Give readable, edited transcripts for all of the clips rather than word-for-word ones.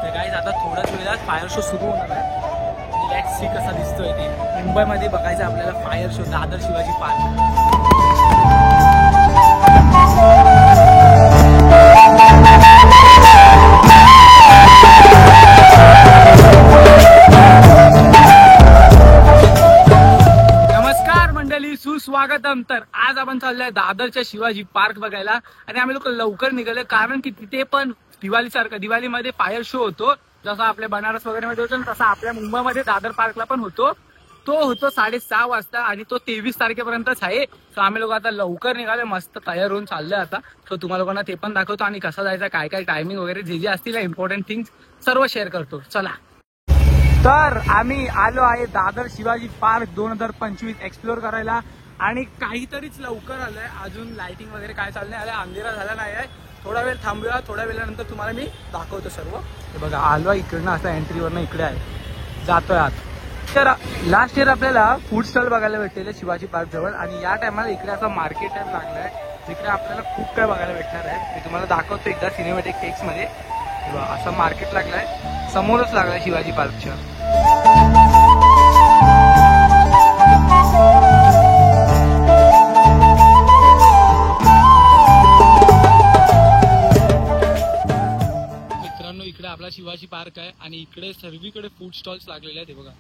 तर गाईज आता थोड्याच वेळात फायर शो सुरू होणार आहे. लेट्स सी कसा दिसतोय ते. मुंबईमध्ये बघायचं आपल्याला fire show Dadar Shivaji Park. सुस्वागतम. तर आज आपण चाललोय दादरच्या शिवाजी पार्क बघायला आणि आम्ही लोक लवकर निघाले कारण की तिथे पण दिवाळीमध्ये फायर शो होतो. जसा आपल्या बनारस वगैरे मध्ये होतो तसा आपल्या मुंबईमध्ये दादर पार्कला पण होतो. तो होतो 6:30 वाजता आणि तो 23 तारखेपर्यंतच आहे. सो आम्ही लोक आता लवकर निघाले, मस्त तयार होऊन चाललोय आता. सो तुम्हाला लोकांना ते पण दाखवतो आणि कसं जायचं, काय काय टायमिंग वगैरे जे जे असतील इम्पॉर्टंट थिंग्स सर्व शेअर करतो. चला. तर आम्ही आलो आहे दादर शिवाजी पार्क 2025 एक्सप्लोर करायला आणि काहीतरीच लवकर आलंय. अजून लाइटिंग वगैरे काय चाललंय, आलं अंधेरा झाला नाही आहे. थोडा वेळ थांबूया, थोड्या वेळानंतर तुम्हाला मी दाखवतो सर्व. हे बघा आलो इकडनं, असं एंट्रीवरनं इकडे आहे, जातोय आत. तर लास्ट इयर आपल्याला फूड स्टॉल बघायला भेटलेले शिवाजी पार्क जवळ आणि या टायमाला इकडे असं मार्केट टाइप लागलाय जिकडे आपल्याला खूप काय बघायला भेटणार आहे. मी तुम्हाला दाखवतो एकदा सिनेमॅटिक टेक्स मध्ये. असं मार्केट लागलाय, समोरच लागलाय शिवाजी पार्कच्या. इकडे आपला शिवाजी पार्क आहे आणि इकडे सर्वीकडे फूड स्टॉल्स लागलेले आहेत. बघा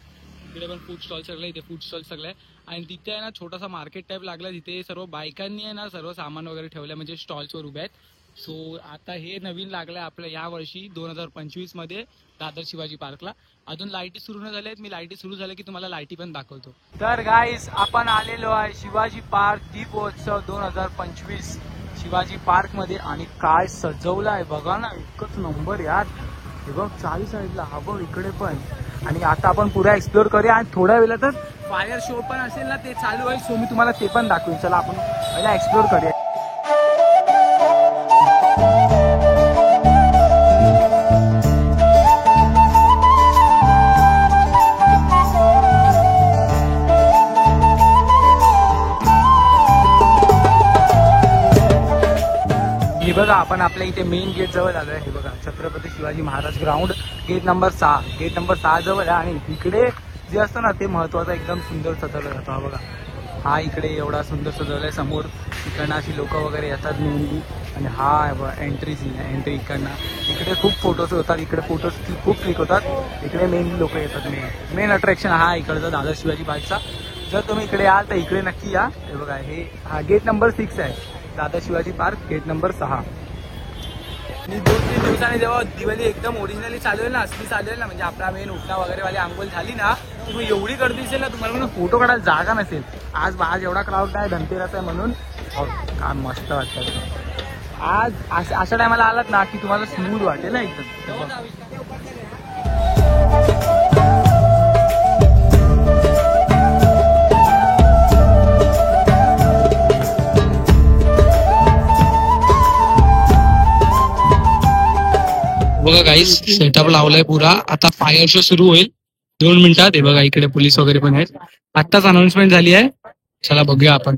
इकडे पण फूड स्टॉल सगळे, इथे फूड स्टॉल सगळे आणि तिथे आहे ना छोटासा मार्केट टाइप लागला जिथे सर्व बायकांनी आहे ना सर्व सामान वगैरे ठेवलं, म्हणजे स्टॉल्सवर उभे आहेत. सो आता हे नवीन लागलंय आपल्या या वर्षी 2025 मध्ये दादर शिवाजी पार्कला. अजून लाईटी सुरू न झाल्या आहेत, मी लाईटी सुरू झाल्या की तुम्हाला लाईटी पण दाखवतो. तर गाईस आपण आलेलो आहे शिवाजी पार्क दीपोत्सव 2025 शिवाजी पार्क मध्ये आणि काय सजवलं आहे बघा ना, एकच नंबर यार. हे बघ चारी साईडला, हा बघ इकडे पण. आणि आता आपण पुढे एक्सप्लोर करूया आणि थोड्या वेळातच फायर शो पण असेल ना, ते चालू आहे. सो मी तुम्हाला ते पण दाखवेन. चला आपण पहिला एक्सप्लोर करूया. हे बघा आपण आपल्या इथे मेन गेट जवळ आलोय. हे बघा Chhatrapati Shivaji Maharaj ground, gate number 6. Gate number 6 जवळ आहे आणि इकडे जे असतं ना ते महत्वाचं, एकदम सुंदर सजवलं जातं. हा बघा, हा इकडे एवढा सुंदर सजवलाय. समोर इकडनं अशी लोक वगैरे येतात मेनली आणि हा बघा एंट्री सीन आहे. एंट्री इकडनं, इकडे खूप फोटोज होतात, इकडे फोटोज खूप क्लिक होतात. इकडे मेन लोक येतात. मेन अट्रॅक्शन हा इकडचा दादर शिवाजी पार्कचा. जर तुम्ही इकडे याल तर इकडे नक्की या. हे बघा हा गेट नंबर 6 आहे Dadar Shivaji park, gate number 6. आणि 2-3 दिवसांनी जेव्हा दिवाळी एकदम ओरिजिनली चालू होईल ना, असली चालू होईल ना, म्हणजे आपला मेन उठणा वगैरे वाली अंघोळ झाली ना, तुम्ही एवढी गर्दी असेल ना, तुम्हाला फोटो काढायला जागा नसेल. आज एवढा क्राऊड नाही, धनतेरस आहे म्हणून. काय मस्त वाटतं. आज अशा टायमाला आलात ना की तुम्हाला स्मूथ वाटेल ना एकदम. बघा गाईस सेटअप लावलाय पुरा. आता फायर शो सुरू होईल 2 मिनिटात. हे बघा इकडे पोलीस वगैरे पण आहेत. आत्ताच अनाउन्समेंट झाली आहे. चला बघूया आपण.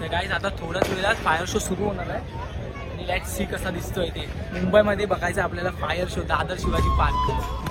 तर गाईस आता थोड्याच वेळात फायर शो सुरू होणार आहे आणि लेट्स सी कसा दिसतोय ते. मुंबईमध्ये बघायचं आपल्याला fire show Dadar Shivaji park.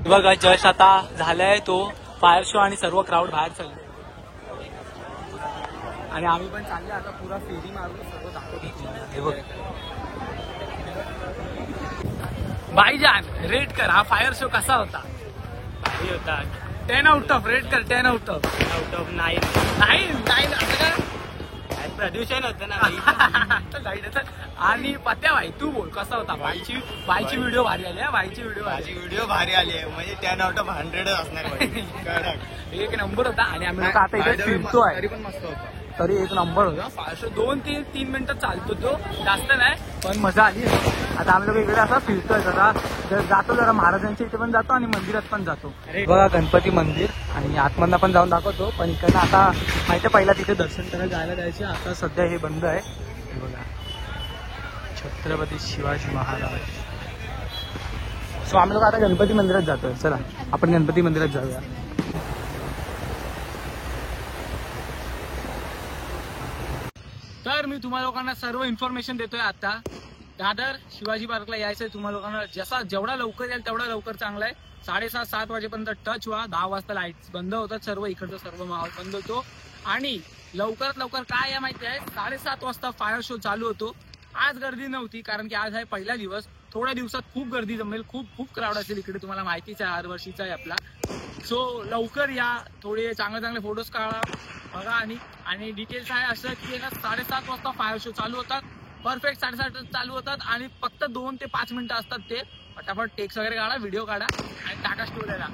बघा जस्ट आता झालाय तो फायर शो आणि सर्व क्राऊड बाहेर चालले आणि आम्ही पण चालले आता पुरा फेरी मारून सर्व दाखवतो. भाईजान रेट कर, हा फायर शो कसा होता? भारी होता. 10 आउट ऑफ रेट कर. 10 आउट ऑफ 9 असं का? प्रदूषण होतं ना. आणि पत्या भाई तू बोल कसा होता? बाईची व्हिडिओ भारी आली आहे. बाईची व्हिडिओ भारी आली आहे. म्हणजे 10 आउट ऑफ 100 असणार. एक नंबर होता. आणि आम्ही लोक आता इथे फिरतोय तरी पण मस्त होता. तरी एक नंबर होता. फायर शो 2-3 मिनिटं चालतो तो, जास्त नाही पण मजा आली. आता आम्ही लोक इकडे असं फिरतोय जरा जातो, जरा महाराजांच्या इथे पण जातो आणि मंदिरात पण जातो. बघा गणपती मंदिर आणि आतमधनं पण जाऊन दाखवतो. पण इकडनं आता माहिती पहिला तिथे दर्शन करायला जायला जायचे. आता सध्या हे बंद आहे. बघा छत्रपती शिवाजी महाराज. सो आम्ही लोक आता गणपती मंदिरात जातोय. चला आपण गणपती मंदिरात जाऊया. तर मी तुम्हा लोकांना सर्व इन्फॉर्मेशन देतोय. आता दादर शिवाजी पार्कला यायचंय तुम्हा लोकांना. जेवढा लवकर येईल तेवढा लवकर चांगला आहे. 7:30-7 वाजेपर्यंत टच व्हा. 10 वाजता लाईट्स बंद होतात. सर्व इकडचा सर्व माहोल बंद होतो. आणि लवकरात लवकर काय आहे माहिती आहे, 7:30 वाजता फायर शो चालू होतो. आज गर्दी नव्हती कारण की आज आहे पहिला दिवस. थोड्या दिवसात खूप गर्दी जमेल. खूप क्राऊड असेल इकडे. तुम्हाला माहितीच आहे, हर वर्षीचा आहे आपला. सो लवकर या, थोडे चांगले फोटोज काढा बघा. आणि डिटेल्स आहे असं की 7:30 वाजता फायर शो चालू होतात. परफेक्ट 7:30 चालू होतात आणि फक्त 2 ते 5 मिनिटं असतात. ते फटाफट टेक्स वगैरे काढा, व्हिडिओ काढा आणि टाका स्टोरीला.